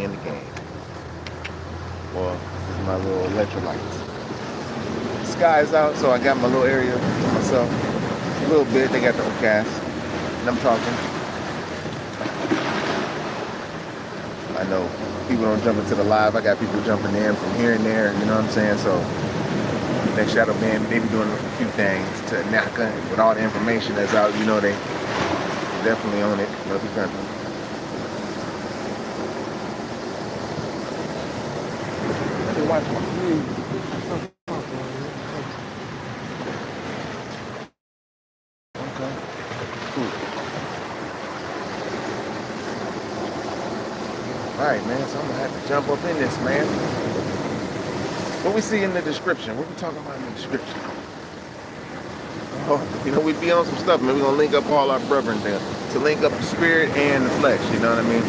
in the game. Well, this is my little electrolytes. The sky's out, so I got my little area to myself. A little bit, they got the cast, and I'm talking. I know people don't jump into the live. I got people jumping in from here and there, you know what I'm saying? So that shadow band, they be doing a few things to NAGA with all the information that's out. You know, they definitely own it. Love your country. Let me watch one. Okay, cool. All right, man, so I'm gonna have to jump up in this, man. What we see in the description, what we talking about in the description? Oh, you know, we be on some stuff, man. We're gonna link up all our brethren there to link up the spirit and the flesh, you know what I mean?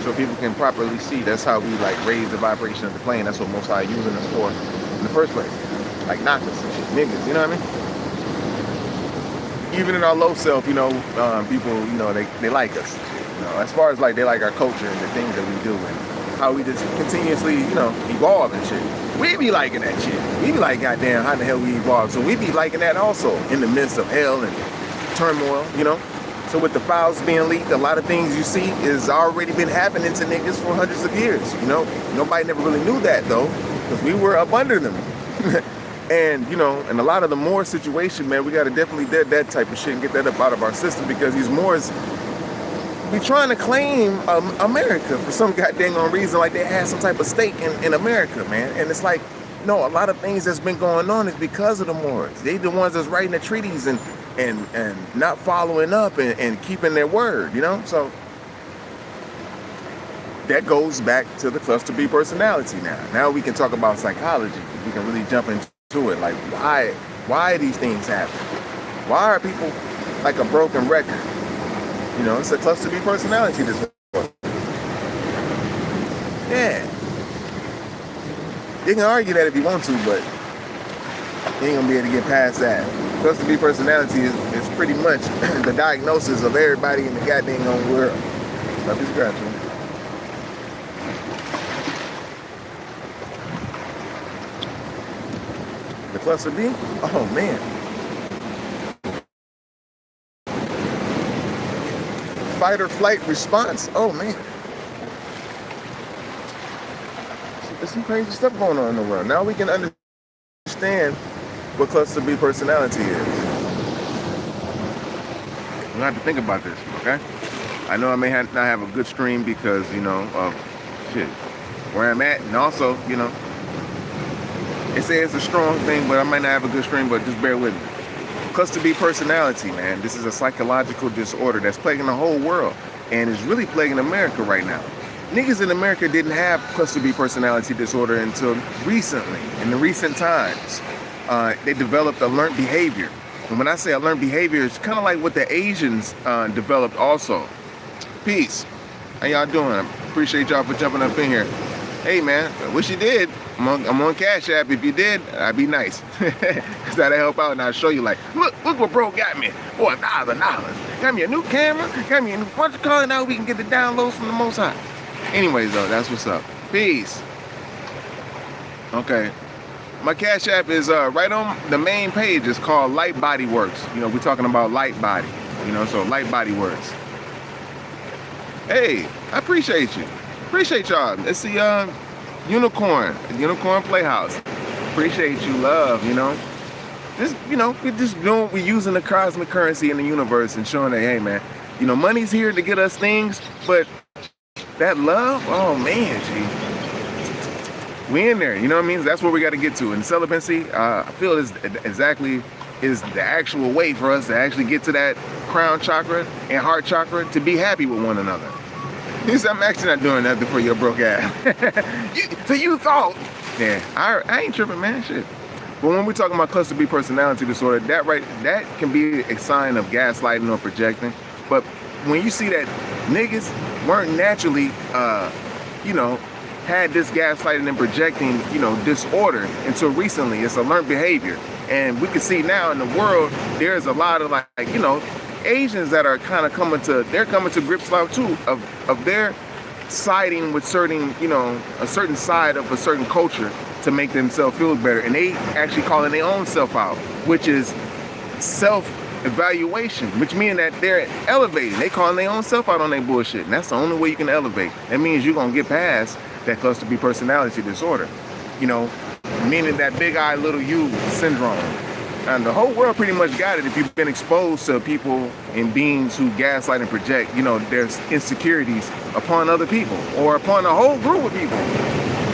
So people can properly see. That's how we like raise the vibration of the plane. That's what Most High using us for in the first place. Like knockers and shit, niggas, you know what I mean? Even in our low self, you know, people, you know, they like us. You know, as far as like they like our culture and the things that we do and how we just continuously, you know, evolve and shit. We be liking that shit. We be like, goddamn, how the hell we evolve? So we be liking that also in the midst of hell and turmoil, you know? So with the files being leaked, a lot of things you see is already been happening to niggas for hundreds of years, you know? Nobody never really knew that though, because we were up under them. And, you know, in a lot of the Moor situation, man, we got to definitely dead that type of shit and get that up out of our system, because these Moors be trying to claim America for some goddamn reason, like they had some type of stake in America, man. And it's like, no, a lot of things that's been going on is because of the Moors. They the ones that's writing the treaties and not following up and keeping their word, you know? So that goes back to the cluster B personality now. Now we can talk about psychology. We can really jump into it. Like, why these things happen? Why are people like a broken record? You know, it's a cluster B personality disorder. Yeah. You can argue that if you want to, but you ain't gonna be able to get past that. Cluster B personality is pretty much the diagnosis of everybody in the goddamn world. Love is scratching. The cluster B? Oh man. Fight or flight response. Oh man. There's some crazy stuff going on in the world. Now we can understand what cluster B personality is. You have to think about this, okay? I know I may not have a good stream because, you know, of shit, where I'm at, and also, you know, they say it's a strong thing, but I might not have a good stream, but just bear with me. Cluster B personality, man, this is a psychological disorder that's plaguing the whole world and is really plaguing America right now. Niggas in America didn't have cluster B personality disorder until recently, in the recent times. They developed a learned behavior. And when I say a learned behavior, it's kind of like what the Asians developed also. Peace. How y'all doing? I appreciate y'all for jumping up in here. Hey man, I wish you did. I'm on Cash App. If you did, I'd be nice. Cause that'll help out and I'll show you like, look what bro got me for $1,000. Got me a new camera, got me a new bunch of color, now we can get the downloads from the Most High. Anyways though, that's what's up. Peace. Okay. My Cash App is right on the main page. It's called Light Body Works. You know, we're talking about light body. You know, so Light Body Works. Hey, I appreciate you. Appreciate y'all. It's the Unicorn Playhouse. Appreciate you, love, you know. Just, you know, we're using the cosmic currency in the universe and showing that, hey man, you know, money's here to get us things, but that love, oh man, gee. We in there, you know what I mean? That's what we got to get to. And celibacy, I feel is the actual way for us to actually get to that crown chakra and heart chakra to be happy with one another. I'm actually not doing nothing for your broke ass. So you thought. Yeah, I ain't tripping, man, shit. But when we're talking about cluster B personality disorder, that can be a sign of gaslighting or projecting. But when you see that niggas weren't naturally, you know, had this gaslighting and projecting, you know, disorder until recently. It's a learned behavior. And we can see now in the world, there's a lot of like, you know, Asians that are kind of coming to grips now too of their siding with certain, a certain side of a certain culture to make themselves feel better. And they actually calling their own self out, which is self-evaluation, which means that they're elevating. They calling their own self out on their bullshit. And that's the only way you can elevate. That means you're going to get past that cluster B personality disorder. Meaning that big I, little you syndrome. And the whole world pretty much got it if you've been exposed to people and beings who gaslight and project, there's insecurities upon other people or upon a whole group of people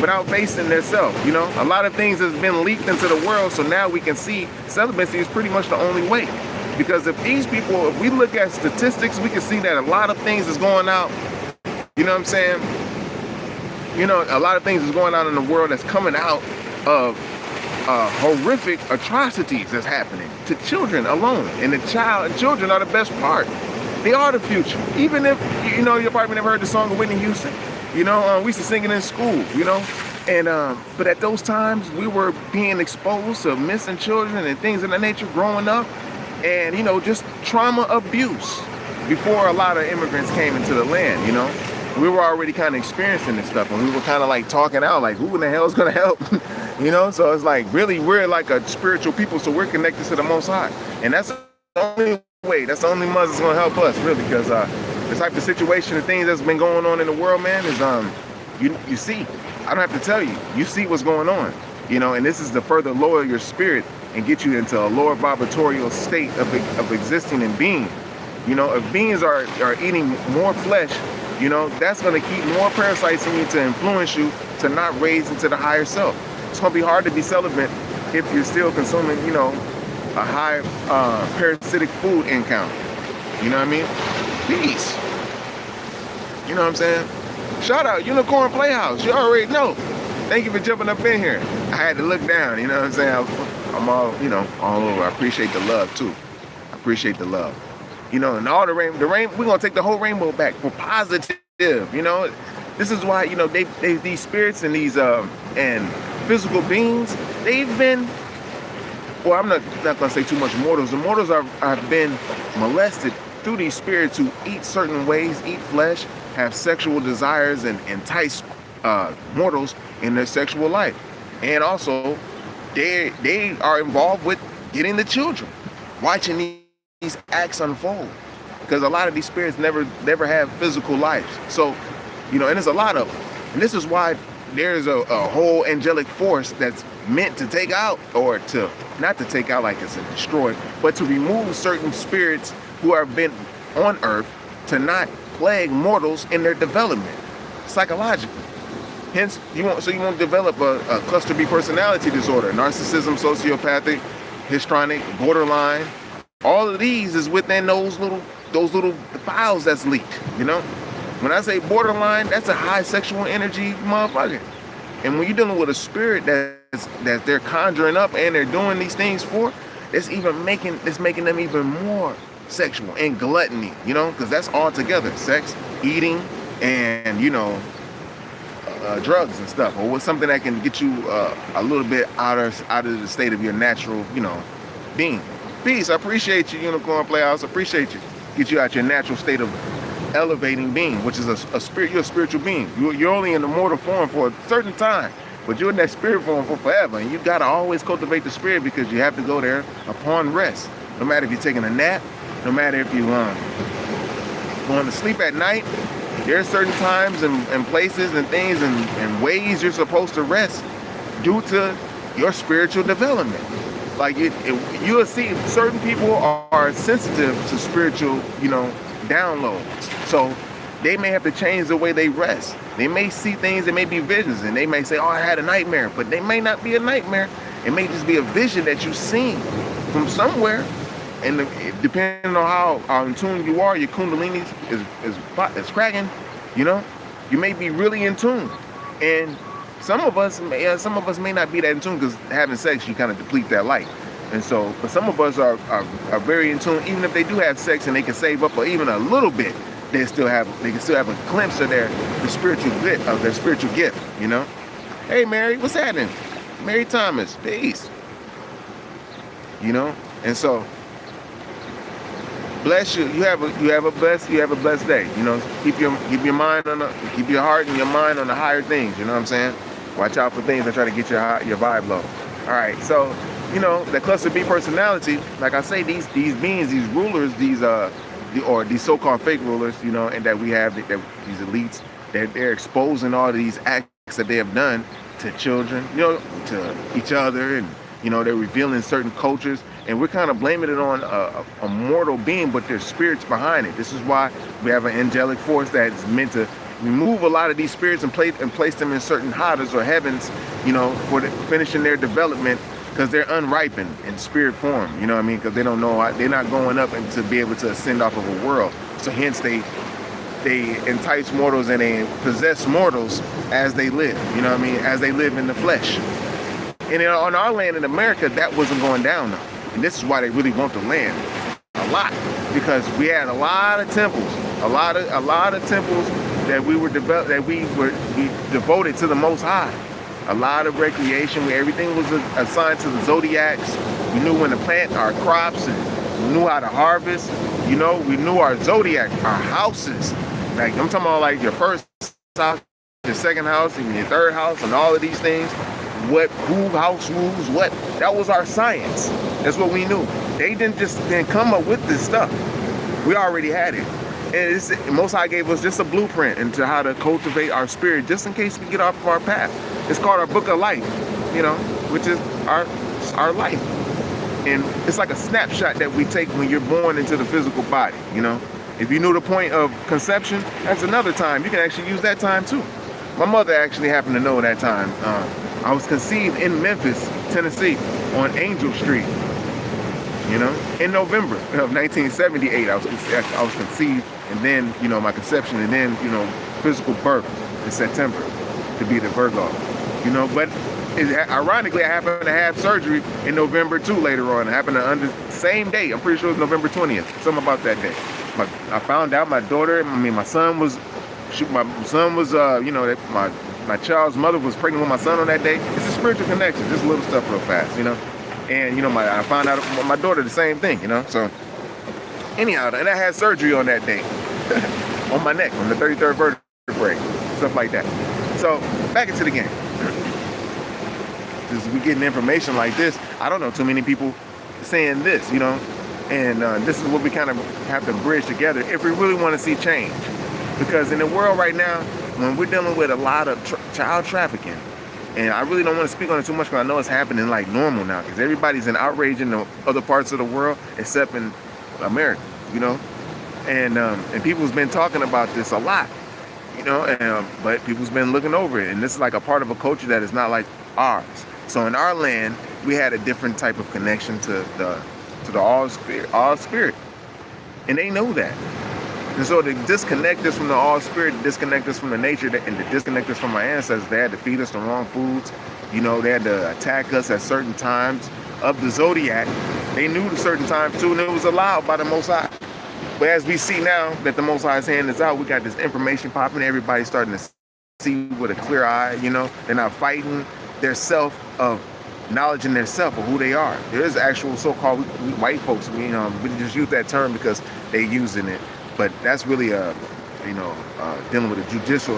without facing their self. A lot of things has been leaked into the world, so now we can see celibacy is pretty much the only way. Because if we look at statistics, we can see that a lot of things is going out, you know what I'm saying? A lot of things is going on in the world that's coming out of horrific atrocities that's happening to children alone. And children are the best part. They are the future. Even if, you probably never heard the song of Whitney Houston. We used to sing it in school, And, but at those times, we were being exposed to missing children and things of that nature growing up. And, just trauma abuse before a lot of immigrants came into the land, We were already kind of experiencing this stuff, and we were kind of like talking out like, who in the hell is going to help? So it's like, really, we're like a spiritual people, so we're connected to the Most High. And that's the only way, that's the only mother that's going to help us, really, because the type of situation and things that's been going on in the world, man, is, you see, I don't have to tell you, you see what's going on, and this is to further lower your spirit and get you into a lower vibratorial state of existing and being. If beings are eating more flesh, that's going to keep more parasites in you to influence you to not raise into the higher self. It's going to be hard to be celibate if you're still consuming, a high parasitic food income. You know what I mean? Peace. You know what I'm saying? Shout out Unicorn Playhouse. You already know. Thank you for jumping up in here. I had to look down. You know what I'm saying? I'm all, all over. I appreciate the love too. I appreciate the love. And all the rain, we're gonna take the whole rainbow back for positive. This is why these spirits and these and physical beings, they've been. Well, I'm not gonna say too much mortals. The mortals have been molested through these spirits who eat certain ways, eat flesh, have sexual desires, and entice mortals in their sexual life, and also they are involved with getting the children, watching these acts unfold, because a lot of these spirits never have physical lives. So, and there's a lot of them, and this is why there's a whole angelic force that's meant to take out, or to not to take out like it's a destroy, but to remove certain spirits who have been on Earth to not plague mortals in their development psychologically. Hence, you won't develop a cluster B personality disorder, narcissism, sociopathic, histrionic, borderline. All of these is within those little files that's leaked. When I say borderline, that's a high sexual energy motherfucker. And when you're dealing with a spirit that they're conjuring up and they're doing these things for, it's making them even more sexual and gluttony. Because that's all together: sex, eating, and drugs and stuff, or something that can get you a little bit out of the state of your natural, being. Peace. I appreciate you, Unicorn Playhouse. I appreciate you. Get you out your natural state of elevating being, which is a spirit. You're a spiritual being. You're only in the mortal form for a certain time, but you're in that spirit form for forever. And you gotta always cultivate the spirit, because you have to go there upon rest. No matter if you're taking a nap, no matter if you're going to sleep at night. There are certain times and places and things and ways you're supposed to rest due to your spiritual development. Like you'll see certain people are sensitive to spiritual, downloads. So they may have to change the way they rest. They may see things, it may be visions, and they may say, oh, I had a nightmare, but they may not be a nightmare. It may just be a vision that you've seen from somewhere. And depending on how in tune you are, your kundalini is cracking, you may be really in tune. And some of us may not be that in tune, because having sex, you kind of deplete that light. And so, but some of us are very in tune. Even if they do have sex and they can save up or even a little bit, they can still have a glimpse of their spiritual gift. Hey, Mary, what's happening? Mary Thomas, peace. And so bless you. You have a blessed day. You know, keep your mind on keep your heart and your mind on the higher things. You know what I'm saying? Watch out for things that try to get your vibe low. All right, so you know the cluster B personality. Like I say, these beings, these rulers, these so-called fake rulers, you know, and that we have that these elites, they're exposing all of these acts that they have done to children, you know, to each other, and you know they're revealing certain cultures, and we're kind of blaming it on a mortal being, but there's spirits behind it. This is why we have an angelic force that's meant to remove a lot of these spirits and place them in certain hadas or heavens, you know, for finishing their development, because they're unripened in spirit form, you know what I mean? Because they don't know, they're not going up and to be able to ascend off of a world. So hence they entice mortals and they possess mortals as they live, you know what I mean? As they live in the flesh. And on our land in America, that wasn't going down though. And this is why they really want the land a lot, because we had a lot of temples, a lot of temples that we devoted to the Most High. A lot of recreation, where everything was assigned to the zodiacs. We knew when to plant our crops, and we knew how to harvest. You know, we knew our zodiac, our houses. Like I'm talking about, like your first house, your second house, and your third house, and all of these things. Who house rules what? That was our science. That's what we knew. They didn't come up with this stuff. We already had it. And Most High gave us just a blueprint into how to cultivate our spirit, just in case we get off of our path. It's called our book of life, you know, which is our life. And it's like a snapshot that we take when you're born into the physical body, you know. If you knew the point of conception, that's another time. You can actually use that time too. My mother actually happened to know that time. I was conceived in Memphis, Tennessee, on Angel Street. You know, in November of 1978, I was conceived, and then, you know, my conception, and then, you know, physical birth in September to be the Virgo. You know, but ironically, I happened to have surgery in November too later on. It happened on the same day. I'm pretty sure it was November 20th. Something about that day. I found out my son was, you know, that my child's mother was pregnant with my son on that day. It's a spiritual connection, just little stuff real fast, you know. And, you know, I found out my daughter the same thing, you know. So, anyhow, and I had surgery on that day. On my neck, on the 33rd vertebrae, stuff like that. So, back into the game. As we getting information like this, I don't know too many people saying this, you know. And this is what we kind of have to bridge together if we really want to see change. Because in the world right now, when we're dealing with a lot of child trafficking, and I really don't want to speak on it too much because I know it's happening like normal now, because everybody's in outrage in the other parts of the world except in America, you know. And people's been talking about this a lot, you know, but people's been looking over it. And this is like a part of a culture that is not like ours. So in our land, we had a different type of connection to the all spirit. And they know that. And so to disconnect us from the all spirit, to disconnect us from the nature, and to disconnect us from our ancestors, they had to feed us the wrong foods. You know, they had to attack us at certain times of the zodiac. They knew the certain times too, and it was allowed by the Most High. But as we see now that the Most High's hand is out, we got this information popping. Everybody's starting to see with a clear eye. You know, they're not fighting their self of knowledge in their self of who they are. There is actual so-called white folks. We just use that term because they're using it. But that's really dealing with a judicial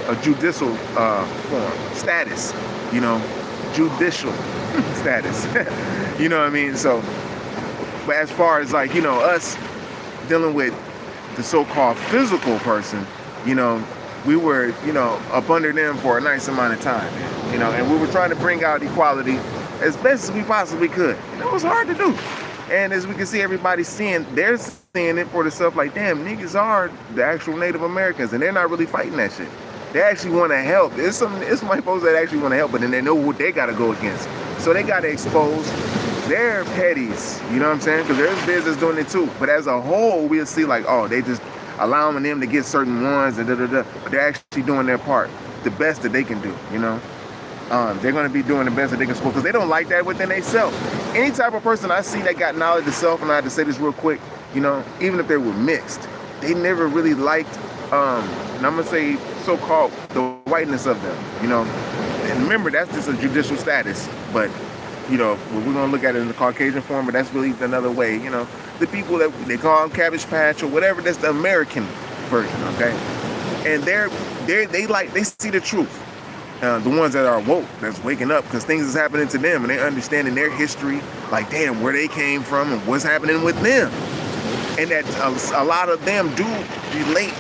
form status, you know, judicial status. You know what I mean? So, but as far as like, you know, us dealing with the so-called physical person, you know, we were, you know, up under them for a nice amount of time, you know, and we were trying to bring out equality as best as we possibly could. You know, it was hard to do. And as we can see, everybody's they're seeing it for themselves, like, damn, niggas are the actual Native Americans, and they're not really fighting that shit. They actually want to help. It's some white folks that actually want to help, but then they know what they got to go against. So they got to expose their petties, you know what I'm saying? Because there's business doing it too. But as a whole, we'll see like, oh, they just allowing them to get certain ones, and but they're actually doing their part, the best that they can do, you know? They're going to be doing the best that they can support, because they don't like that within themselves. Any type of person I see that got knowledge of self, and I have to say this real quick, you know, even if they were mixed, they never really liked, and I'm going to say so-called the whiteness of them, you know. And remember, that's just a judicial status, but you know, we're gonna look at it in the Caucasian form, but that's really another way, you know, the people that they call them Cabbage Patch or whatever, that's the American version, okay? And they see the truth. The ones that are woke, that's waking up, because things is happening to them, and they're understanding their history, like, damn, where they came from and what's happening with them. And that a lot of them do relate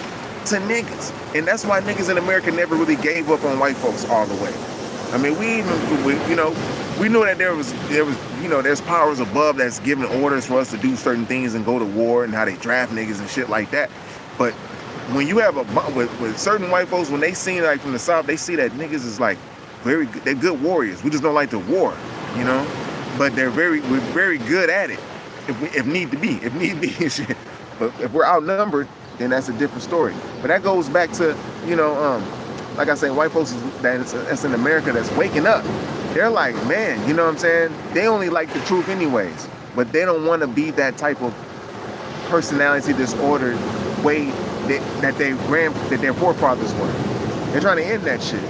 to niggas. And that's why niggas in America never really gave up on white folks all the way. I mean, we knew that there was, you know, there's powers above that's giving orders for us to do certain things and go to war, and how they draft niggas and shit like that. But when you have with certain white folks, when they see, like, from the South, they see that niggas is like very good, they're good warriors. We just don't like to war, you know. But we're very good at it if need be and shit. But if we're outnumbered, then that's a different story. But that goes back to, you know, like I say, white folks that's in America that's waking up. They're like, man, you know what I'm saying? They only like the truth anyways, but they don't want to be that type of personality disordered way that their forefathers were. They're trying to end that shit.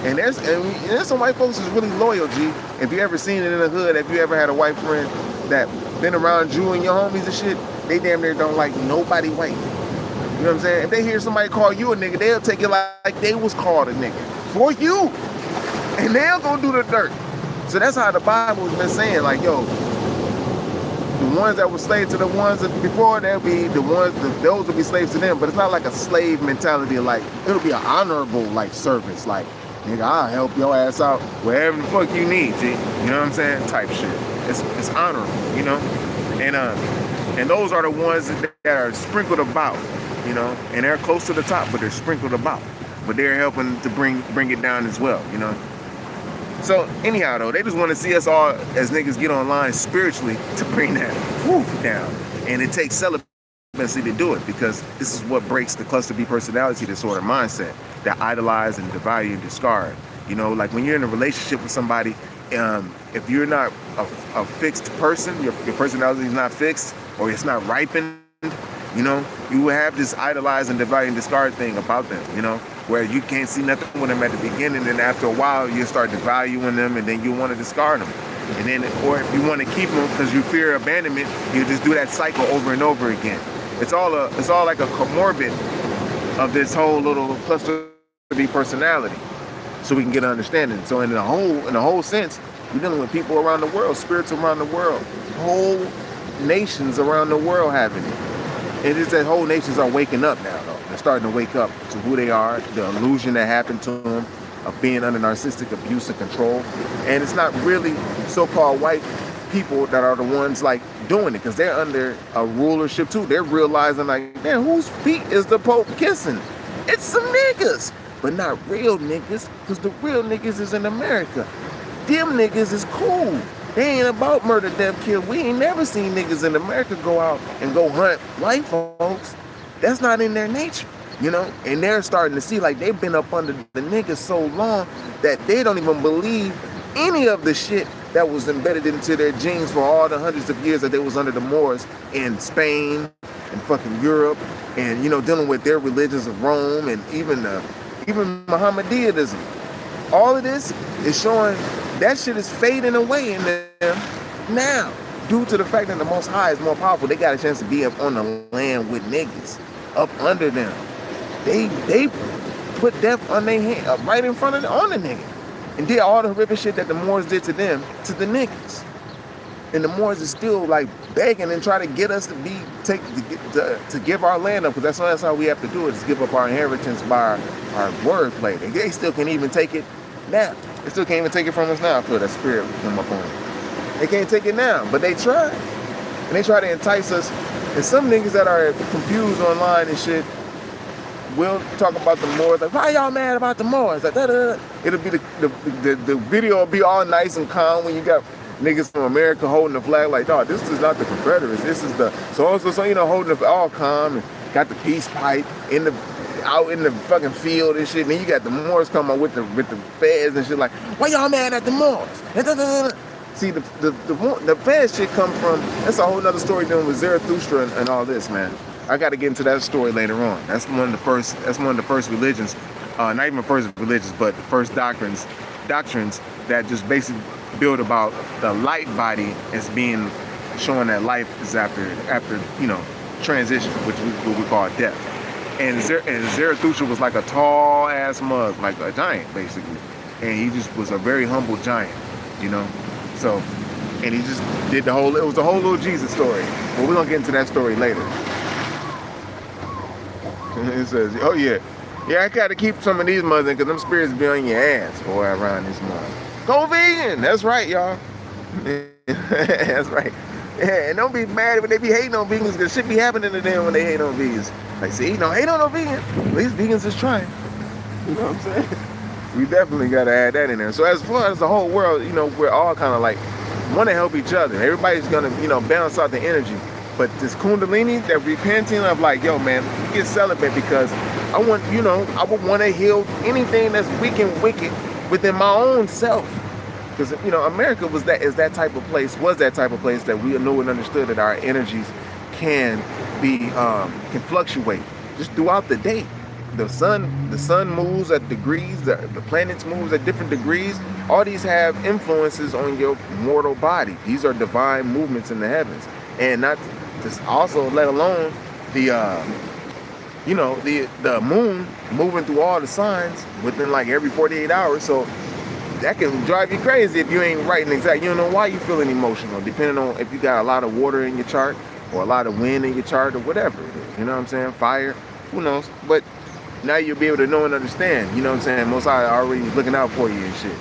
And there's some white folks who's really loyal, G. If you ever seen it in the hood, if you ever had a white friend that been around you and your homies and shit, they damn near don't like nobody white. You know what I'm saying? If they hear somebody call you a nigga, they'll take it like they was called a nigga for you. And they'll go do the dirt. So that's how the Bible has been saying, like, yo, the ones that were slaves to the ones that before, they'll be the ones, those will be slaves to them. But it's not like a slave mentality. Like, it'll be an honorable, like, service. Like, nigga, I'll help your ass out wherever the fuck you need, G. You know what I'm saying? Type shit. It's honorable, you know? And those are the ones that are sprinkled about, you know? And they're close to the top, but they're sprinkled about. But they're helping to bring it down as well, you know? So anyhow, though, they just want to see us all as niggas get online spiritually to bring that down. And it takes celibacy to do it, because this is what breaks the cluster B personality disorder mindset that idolize and devalue and discard. You know, like when you're in a relationship with somebody, if you're not a fixed person, your personality is not fixed, or it's not ripened, you know, you will have this idolize and devalue and discard thing about them, you know, where you can't see nothing with them at the beginning, and after a while you start devaluing them, and then you want to discard them. And then, or if you want to keep them because you fear abandonment, you just do that cycle over and over again. It's all like a comorbid of this whole little cluster B personality, so we can get an understanding. So in the whole sense, we're dealing with people around the world, spirits around the world, whole nations around the world having it. It is that whole nations are waking up now, though. They're starting to wake up to who they are, the illusion that happened to them of being under narcissistic abuse and control. And it's not really so-called white people that are the ones like doing it, because they're under a rulership too. They're realizing, like, man, whose feet is the Pope kissing? It's some niggas, but not real niggas, because the real niggas is in America. Them niggas is cool. They ain't about murder, death, kill. We ain't never seen niggas in America go out and go hunt white folks. That's not in their nature, you know? And they're starting to see, like, they've been up under the niggas so long that they don't even believe any of the shit that was embedded into their genes for all the hundreds of years that they was under the Moors in Spain and fucking Europe, and, you know, dealing with their religions of Rome, and even Mohammedanism. All of this is showing that shit is fading away in them now, due to the fact that the Most High is more powerful. They got a chance to be up on the land with niggas, up under them. They put death on their hand, right in front of on the nigga, and did all the horrific shit that the Moors did to them, to the niggas. And the Moors is still like begging and trying to get us to give our land up, because that's how we have to do it, is give up our inheritance by our wordplay. They still can't even take it now. They still can't even take it from us now. I feel that spirit come up on them. They can't take it now, but they try. And they try to entice us. And some niggas that are confused online and shit will talk about the Moors. Like, why y'all mad about the Moors? Like, da-da-da. It'll be the video will be all nice and calm when you got niggas from America holding the flag. Like, no, this is not the Confederates. This is the so you know, holding the all calm and got the peace pipe out in the fucking field and shit. And then you got the Moors coming up with the feds and shit. Like, why y'all mad at the Moors? See, the feds shit come from, that's a whole nother story dealing with Zarathustra and all this, man. I got to get into that story later on. That's one of the first religions, not even first religions, but the first doctrines doctrines that just basically build about the light body as being showing that life is after transition, which what we call death. And Zarathustra was like a tall ass mug, like a giant basically, and he just was a very humble giant, So, and he just did it was the whole little Jesus story. But we're gonna get into that story later. It says, oh yeah, I gotta keep some of these mothers because them spirits be on your ass, boy, around this month. Go vegan, that's right, y'all. That's right. Yeah, and don't be mad when they be hating on vegans, because shit be happening to them when they hate on vegans. Like, see, don't hate on no vegan. At least vegans is trying. You know what I'm saying? We definitely gotta add that in there. So as far as the whole world, we're all kind of like want to help each other. Everybody's gonna, balance out the energy. But this Kundalini, that repenting of like, yo, man, get celibate because I want, I would want to heal anything that's weak and wicked within my own self. Because, America was that type of place that we knew and understood that our energies can fluctuate just throughout the day. The sun moves at degrees, the planets moves at different degrees. All these have influences on your mortal body. These are divine movements in the heavens. And not just also let alone the moon moving through all the signs within like every 48 hours. So that can drive you crazy if you ain't writing exactly. You don't know why you're feeling emotional, depending on if you got a lot of water in your chart or a lot of wind in your chart or whatever it is. You know what I'm saying? Fire, who knows? But now you'll be able to know and understand. You know what I'm saying? Most High already looking out for you and shit.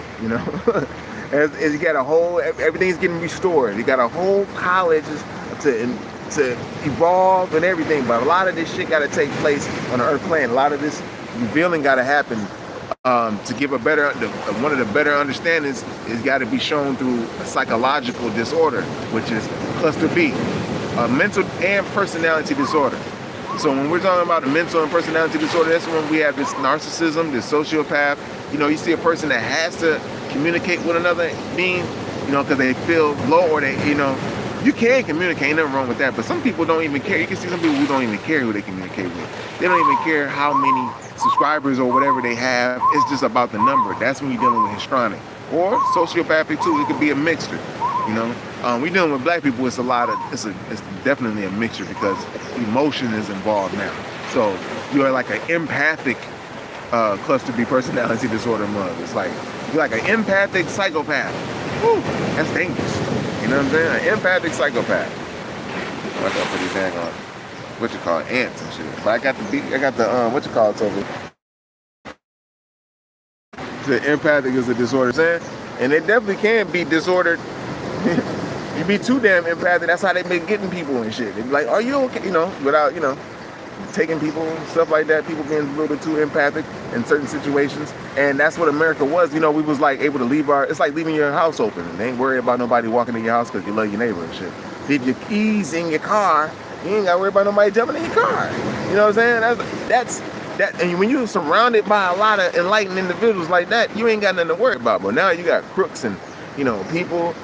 As you got everything's getting restored. You got a whole college to evolve and everything. But a lot of this shit got to take place on the earth plane. A lot of this revealing got to happen. To give one of the better understandings is got to be shown through a psychological disorder, which is cluster B, a mental and personality disorder. So when we're talking about a mental and personality disorder, that's when we have this narcissism, this sociopath. You see a person that has to communicate with another being, because they feel low or they, you can communicate, ain't nothing wrong with that. But some people don't even care. You can see some people who don't even care who they communicate with. They don't even care how many subscribers or whatever they have. It's just about the number. That's when you're dealing with histrionic or sociopathic too. It could be a mixture. We dealing with black people. It's definitely a mixture because emotion is involved now. So you are like an empathic cluster B personality disorder mug. It's like you're like an empathic psychopath. Woo, that's dangerous. You know what I'm saying? An empathic psychopath. Watch out for these dang on ants and shit. But I got the over. The empathic is a disorder, saying, and it definitely can be disordered. You be too damn empathic. That's how they been getting people and shit. They be like, "Are you okay?" Without taking people, stuff like that. People being a little bit too empathic in certain situations, and that's what America was. We was like able to leave it's like leaving your house open, and they ain't worried about nobody walking in your house because you love your neighbor and shit. Leave your keys in your car. You ain't got to worry about nobody jumping in your car. You know what I'm saying? That's that. And when you're surrounded by a lot of enlightened individuals like that, you ain't got nothing to worry about. But now you got crooks and people.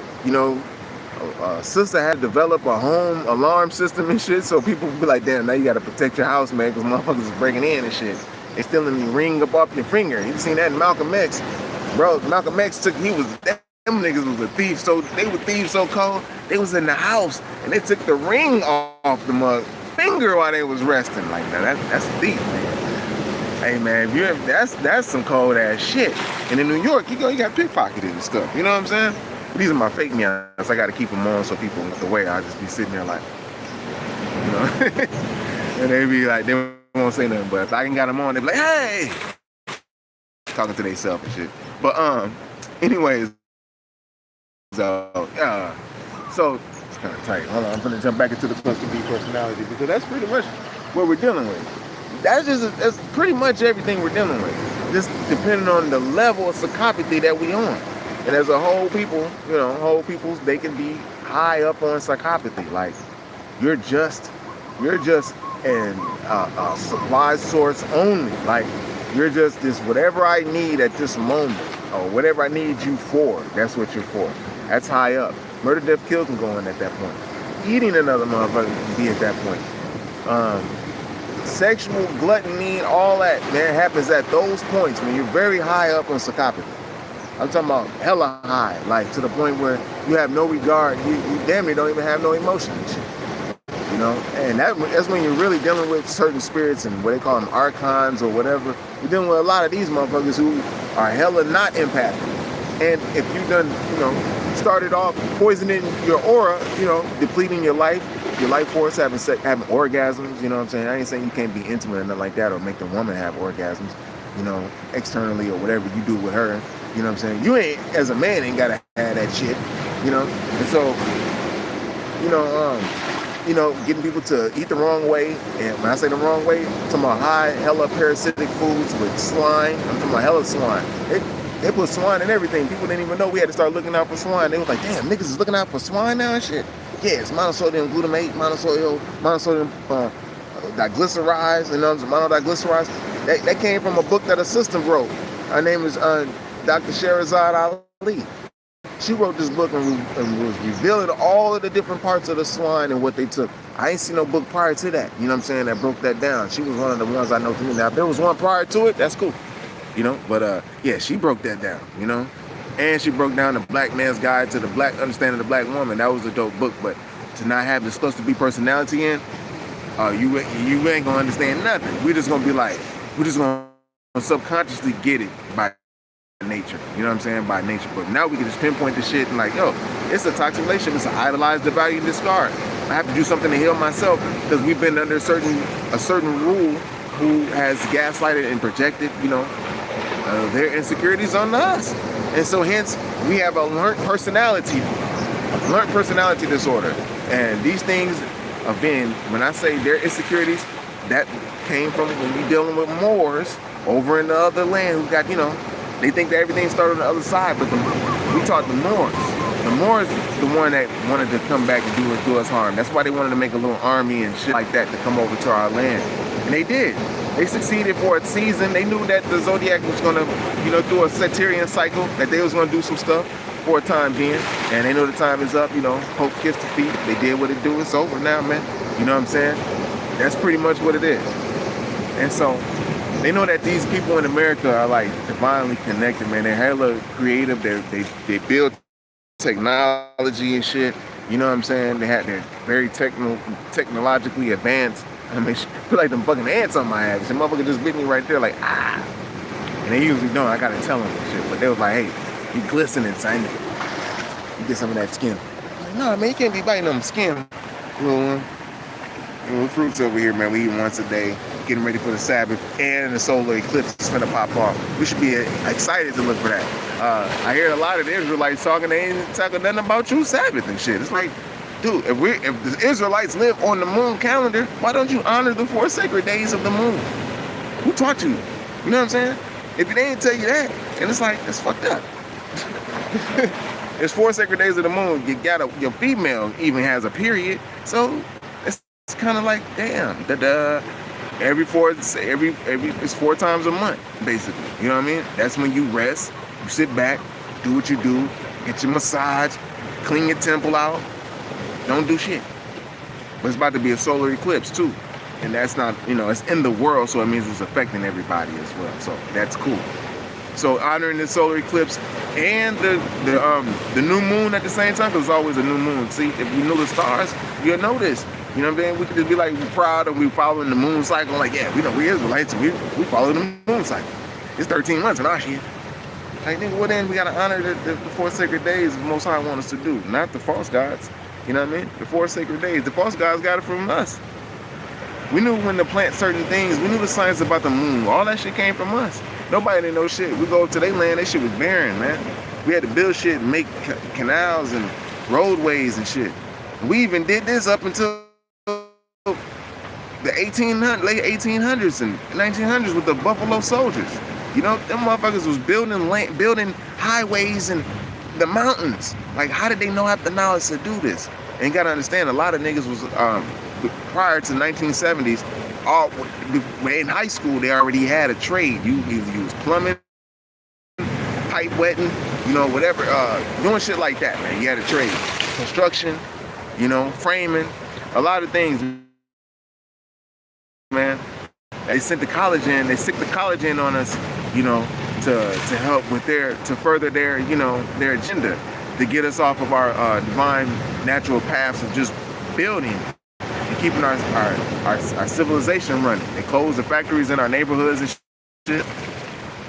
Sister had to develop a home alarm system and shit, so people be like, damn, now you got to protect your house, man, because motherfuckers is breaking in and shit. They stealing the ring up off your finger. You seen that in Malcolm X, bro? Malcolm X them niggas was a thief, so they were thieves so cold. They was in the house and they took the ring off the mug finger while they was resting. Like, now that's a thief, man. Hey man, that's some cold ass shit. And in New York, you got pickpocketed and stuff. You know what I'm saying? These are my fake meows. I got to keep them on so people look away. I'll just be sitting there like, and they be like, they won't say nothing. But if I ain't got them on, they be like, hey, talking to themselves and shit. But anyways, so it's kind of tight. Hold on, I'm gonna jump back into the cluster B personality because that's pretty much what we're dealing with. That's pretty much everything we're dealing with. Just depending on the level of psychopathy that we on. And as a whole people, they can be high up on psychopathy. Like you're just an supply source only. Like you're just this whatever I need at this moment or whatever I need you for. That's what you're for. That's high up. Murder, death, kill can go in at that point. Eating another motherfucker can be at that point. Sexual gluttony, all that, man, happens at those points when you're very high up on psychopathy. I'm talking about hella high, like to the point where you have no regard. You damn near don't even have no emotion and shit. You know, and that's when you're really dealing with certain spirits and what they call them archons or whatever. You're dealing with a lot of these motherfuckers who are hella not empathic. And if you done, you know, started off poisoning your aura, you know, depleting your life force, having orgasms, you know what I'm saying? I ain't saying you can't be intimate or nothing like that or make the woman have orgasms, you know, externally or whatever you do with her. You know what I'm saying? You ain't, as a man, ain't gotta have that shit, you know? And so, you know, getting people to eat the wrong way, and when I say the wrong way, I'm talking about high, hella parasitic foods with swine. I'm talking about hella swine. They put swine in everything. People didn't even know we had to start looking out for swine. They was like, damn, niggas is looking out for swine now and shit. Yeah, it's monosodium glutamate, monosodium diglycerides, you know, monodiglycerides. That came from a book that a sister wrote. Her name is Dr. Sherazad Ali. She wrote this book and was revealing all of the different parts of the swine and what they took. I ain't seen no book prior to that, you know what I'm saying, that broke that down. She was one of the ones I know to me. Now, if there was one prior to it, that's cool, you know, but yeah, she broke that down, you know, and she broke down the Black Man's Guide to the Understanding the Black Woman. That was a dope book, but to not have the supposed to be personality in, you ain't gonna understand nothing. We're just gonna subconsciously get it by nature, you know what I'm saying, by nature. But now we can just pinpoint the shit and like, yo, it's a toxic relationship, it's an idolize, devalue, discard. I have to do something to heal myself because we've been under a certain rule who has gaslighted and projected, you know, their insecurities on us. And so hence we have a learned personality disorder. And these things have been, when I say their insecurities, that came from when we dealing with Moors over in the other land who got, you know, they think that everything started on the other side, but we taught the Moors. The Moors the one that wanted to come back and do us harm. That's why they wanted to make a little army and shit like that to come over to our land. And they did. They succeeded for a season. They knew that the Zodiac was gonna, you know, do a Saturnian cycle, that they was gonna do some stuff for a time being. And they know the time is up, you know, Hope kissed the feet. They did what it do, it's over now, man. You know what I'm saying? That's pretty much what it is. And so, they know that these people in America are like divinely connected, man. They're hella creative. They build technology and shit. You know what I'm saying? They're very technologically advanced. I mean, feel like them fucking ants on my ass. The motherfucker just bit me right there, like And they usually don't. I gotta tell them and shit. But they was like, hey, you glistening, son. You get some of that skin. I'm like, no, man, you can't be biting them skin. Little fruits over here, man. We eat once a day, getting ready for the Sabbath and the solar eclipse is gonna pop off. We should be excited to look for that. I hear a lot of the Israelites talking, they ain't talking nothing about true Sabbath and shit. It's like, dude, if the Israelites live on the moon calendar, why don't you honor the 4 sacred days of the moon? Who taught you? You know what I'm saying? If they ain't tell you that, and it's like, it's fucked up. There's 4 sacred days of the moon. Your female even has a period, so it's kind of like, damn, it's 4 times a month, basically. You know what I mean? That's when you rest, you sit back, do what you do, get your massage, clean your temple out, don't do shit. But it's about to be a solar eclipse too. And that's not, you know, it's in the world, so it means it's affecting everybody as well. So that's cool. So honoring the solar eclipse and the new moon at the same time, because there's always a new moon. See, if you know the stars, you'll know this. You know what I'm saying? We could just be like, we're proud and we're following the moon cycle. Like, yeah, we know we Israelites, we follow the moon cycle. It's 13 months in our shit. Like, nigga, well then we gotta honor the 4 sacred days the Most High want us to do, not the false gods. You know what I mean? The 4 sacred days. The false gods got it from us. We knew when to plant certain things. We knew the science about the moon. All that shit came from us. Nobody didn't know shit. We go to their land, that shit was barren, man. We had to build shit and make canals and roadways and shit. We even did this up until the late 1800s and 1900s with the Buffalo Soldiers. You know, them motherfuckers was building highways and the mountains. Like, how did they know have the knowledge to do this? And you gotta understand, a lot of niggas was prior to 1970s, in high school they already had a trade. You was plumbing, pipe wetting, you know, whatever, doing shit like that, man. You had a trade. Construction, you know, framing, a lot of things, man. They sent the college in on us, you know, to help with to further their, you know, their agenda, to get us off of our divine natural paths of just building and keeping our civilization running. They closed the factories in our neighborhoods and shit,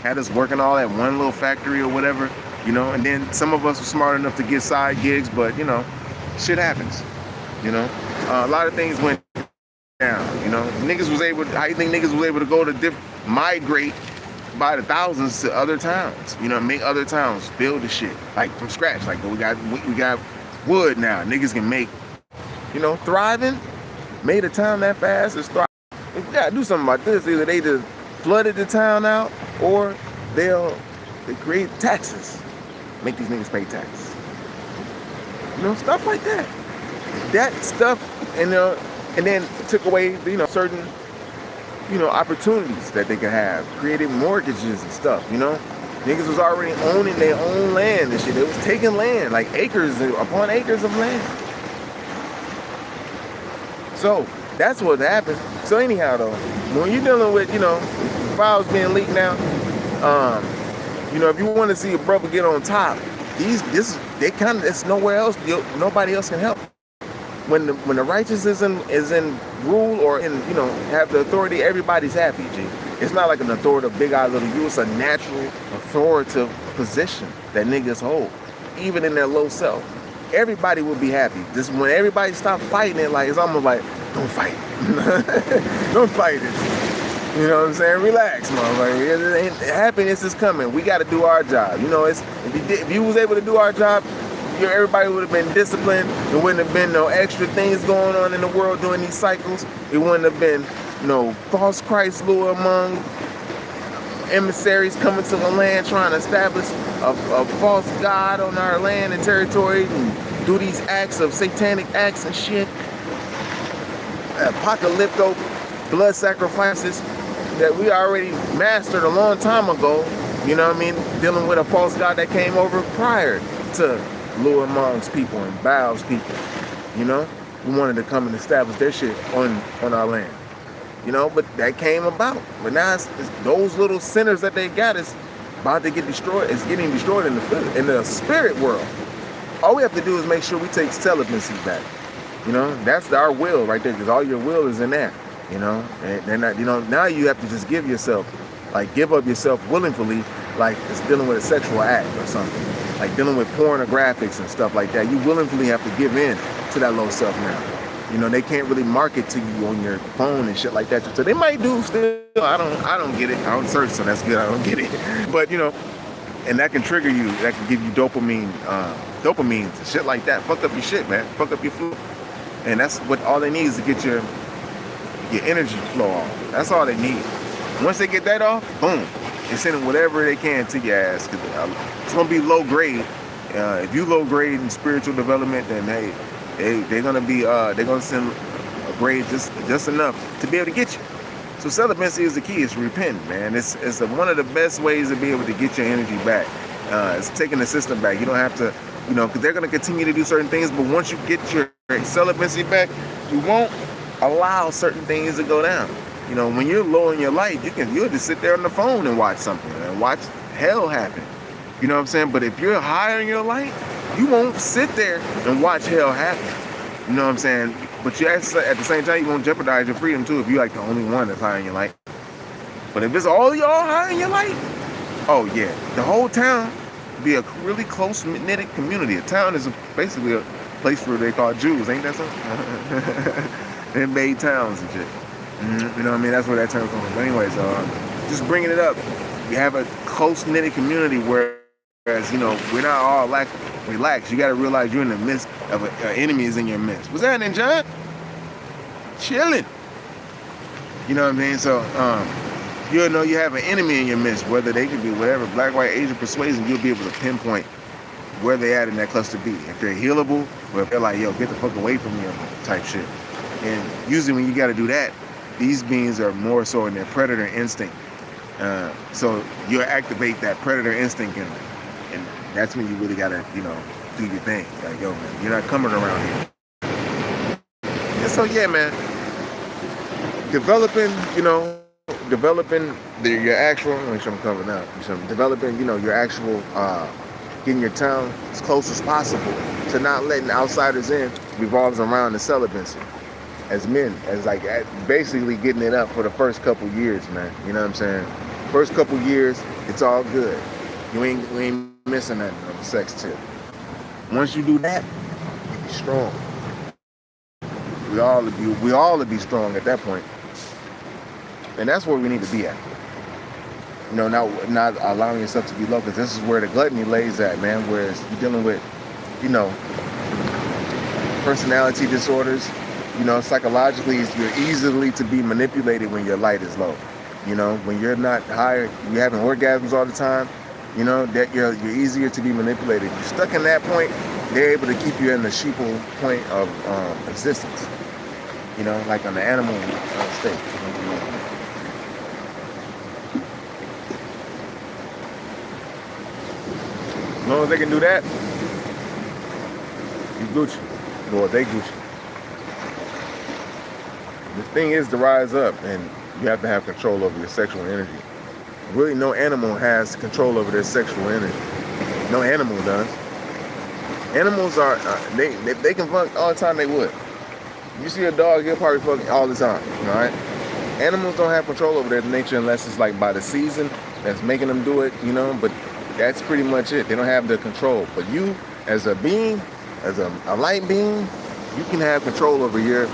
had us working all at one little factory or whatever, you know, and then some of us were smart enough to get side gigs, but, you know, shit happens, you know. A lot of things went down, you know. Niggas was able, how you think niggas was able to go to migrate by the thousands to other towns, you know, make other towns, build the shit, like from scratch. Like, we got wood now. Niggas can make, you know, thriving, made a town that fast, it's thriving. We gotta do something about this. Either they just flooded the town out, or they create taxes, make these niggas pay taxes. You know, stuff like that. That stuff, and then took away, you know, certain, you know, opportunities that they could have, created mortgages and stuff, you know. Niggas was already owning their own land and shit. They was taking land, like acres upon acres of land. So that's what happened. So anyhow though, when you're dealing with, you know, files being leaked now, you know, if you want to see a brother get on top, it's nowhere else, nobody else can help. When the righteous is in rule or in, you know, have the authority, everybody's happy, G. It's not like an authoritative big eye little you. It's a natural authoritative position that niggas hold, even in their low self. Everybody will be happy. Just when everybody stop fighting it, like, it's almost like, don't fight. Don't fight it. You know what I'm saying? Relax, motherfucker. Happiness is coming. We got to do our job. You know, if you was able to do our job, everybody would have been disciplined. There wouldn't have been no extra things going on in the world during these cycles. It wouldn't have been no false Christ lure among emissaries coming to the land trying to establish a false god on our land and territory and do these acts of satanic acts and shit. Apocalypto blood sacrifices that we already mastered a long time ago. You know what I mean? Dealing with a false god that came over prior to lure amongst people and bows people, you know. We wanted to come and establish their shit on our land, you know, but that came about. But now it's those little sinners that they got is about to get destroyed. It's getting destroyed in the spirit world. All we have to do is make sure we take celibacy back. You know, that's our will right there, because all your will is in there, you know. And then, you know, now you have to just give up yourself willingly, like it's dealing with a sexual act or something. Like dealing with pornographics and stuff like that. You willingly have to give in to that low self now. You know, they can't really market to you on your phone and shit like that. So they might do still. I don't get it. I don't search, so that's good. I don't get it. But, you know, and that can trigger you. That can give you dopamine and shit like that. Fuck up your shit, man. Fuck up your flow. And that's what all they need is to get your energy flow off. That's all they need. Once they get that off, boom. They're sending whatever they can to your ass. Cause it's gonna be low grade. If you low grade in spiritual development, then they're gonna send a grade just enough to be able to get you. So celibacy is the key. It's repenting, man. It's one of the best ways to be able to get your energy back. It's taking the system back. You don't have to, you know, because they're gonna continue to do certain things. But once you get your celibacy back, you won't allow certain things to go down. You know, when you're low in your life, you'll just sit there on the phone and watch something and watch hell happen. You know what I'm saying? But if you're higher in your life, you won't sit there and watch hell happen. You know what I'm saying? But you at the same time, you won't jeopardize your freedom too if you're like the only one that's high in your life. But if it's all y'all high in your life, oh yeah, the whole town be a really close-knit community. A town is basically a place where they call Jews, ain't that something? They made towns and shit. You know what I mean? That's where that term comes from. But anyways, just bringing it up, we have a close-knit community whereas, you know, we're not all relaxed. You got to realize you're in the midst of an enemy is in your midst. What's happening, John? Chilling. You know what I mean? So, you'll know you have an enemy in your midst, whether they could be whatever, black, white, Asian persuasion, you'll be able to pinpoint where they at in that cluster B. If they're healable, or if they're like, yo, get the fuck away from me type shit. And usually when you got to do that, these beings are more so in their predator instinct. So you activate that predator instinct in them. And that's when you really got to, you know, do your thing. Like, yo, man, you're not coming around here. And so, yeah, man, developing, you know, developing your actual, make sure I'm covered now. Developing, your actual, getting your town as close as possible to not letting outsiders in revolves around the celibacy. As men, as like basically getting it up for the first couple years, man. You know what I'm saying? First couple years, it's all good. You ain't missing nothing on the sex tip. Once you do that, you be strong. We all would be strong at that point. And that's where we need to be at. Not allowing yourself to be low, because this is where the gluttony lays at, man. Whereas you're dealing with, personality disorders. Psychologically, you're easily to be manipulated when your light is low. When you're not higher, you're having orgasms all the time, that you're easier to be manipulated. You're stuck in that point, they're able to keep you in the sheeple point of existence, like on the animal state. As long as they can do that, you Gucci. Or they Gucci. The thing is to rise up, and you have to have control over your sexual energy. Really, no animal has control over their sexual energy. No animal does. Animals are, they can fuck all the time they would. You see a dog, he'll probably fuck all the time, all right? Animals don't have control over their nature unless it's like by the season that's making them do it, but that's pretty much it. They don't have the control. But you, as a being, as a light being, you can have control over your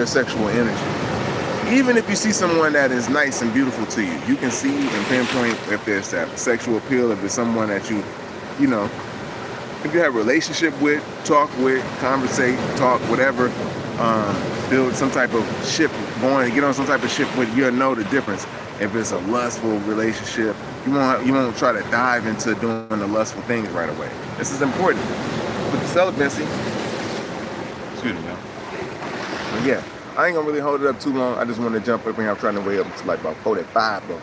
sexual energy. Even if you see someone that is nice and beautiful to you, you can see and pinpoint if there's that sexual appeal, if there's someone that if you have a relationship with, talk with, conversate, talk, whatever, build some type of ship going, get on some type of ship with, you'll know the difference. If it's a lustful relationship, you won't try to dive into doing the lustful things right away. This is important. With the celibacy, excuse me, y'all. But yeah, I ain't gonna really hold it up too long. I just want to jump up and I'm trying to weigh up to like about 45 though,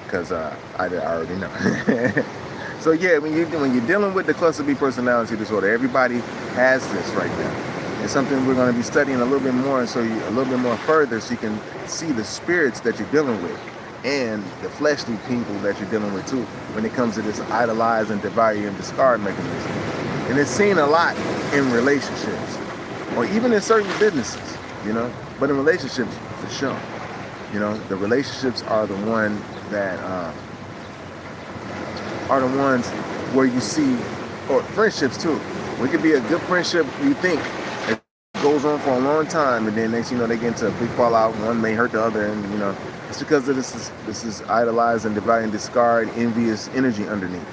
because I already know. So yeah, when you're dealing with the cluster B personality disorder, everybody has this right now. It's something we're going to be studying a little bit more, so a little bit more further, so you can see the spirits that you're dealing with and the fleshly people that you're dealing with too, when it comes to this idolize and divide and discard mechanism. And it's seen a lot in relationships, or even in certain businesses, but in relationships for sure. The relationships are the ones where you see, or friendships too. It could be a good friendship, you think, it goes on for a long time, and then next they get into a big fallout. One may hurt the other, and it's because of this is idolize and divide and discard, envious energy underneath.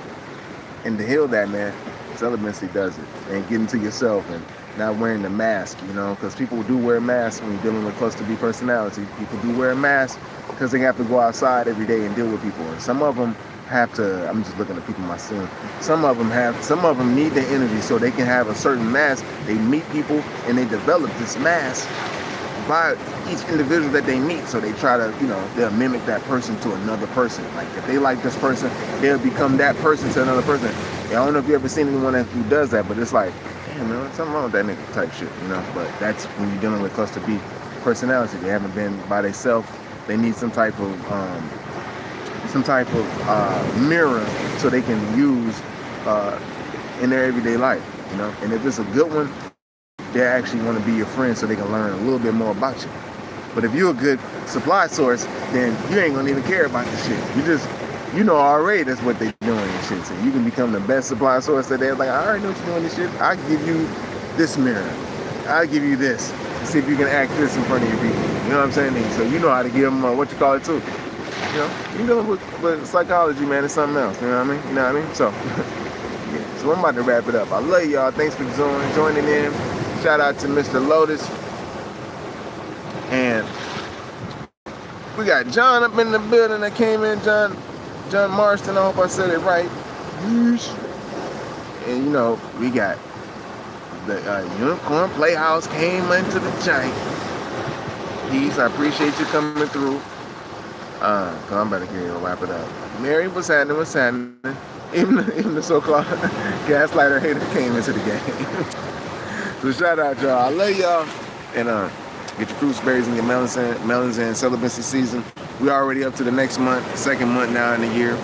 And to heal that, man, celibacy does it. And get into yourself and not wearing the mask, because people do wear masks when you're dealing with cluster B personality. People do wear masks because they have to go outside every day and deal with people. And some of them have to, I'm just looking at people myself. Some of them need the energy so they can have a certain mask. They meet people and they develop this mask by each individual that they meet. So they try to, they'll mimic that person to another person. Like if they like this person, they'll become that person to another person. I don't know if you ever seen anyone who does that, but it's like, damn, man, something wrong with that nigga type shit, But that's when you're dealing with cluster B personality. They haven't been by themselves. They need some type of mirror so they can use in their everyday life, And if it's a good one, they actually want to be your friend so they can learn a little bit more about you. But if you're a good supply source, then you ain't gonna even care about the shit. You know already that's what they're doing and shit. So you can become the best supply source that they're like, I already know what you're doing this shit. I'll give you this mirror. I'll give you this. See if you can act this in front of your people. You know what I'm saying? So you know how to give them too. You're dealing with psychology, man. It's something else. You know what I mean? So, yeah. So I'm about to wrap it up. I love y'all. Thanks for joining in. Shout out to Mr. Lotus. And we got John up in the building that came in. John Marston. I hope I said it right. And we got the Unicorn Playhouse came into the giant. Peace. I appreciate you coming through. Cause I'm about to get ready to wrap it up. Mary, what's happening? Even the so-called gaslighter hater came into the game. So shout out y'all. I love y'all. And Get your fruits, berries, and your melons in celibacy season. We already up to the next month, second month now in the year.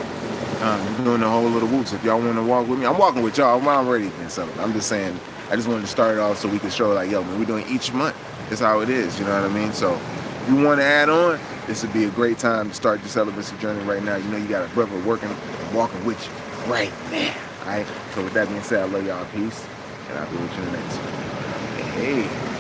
We're doing the whole little whoops. If y'all want to walk with me, I'm walking with y'all. I'm already been celibate. I'm just saying, I just wanted to start it off so we can show like, yo, man, we're doing each month. That's how it is, you know what I mean? So if you want to add on, this would be a great time to start your celibacy journey right now. You know you got a brother walking with you right now. All right? So with that being said, I love y'all. Peace. And I'll be with you in the next one. Hey.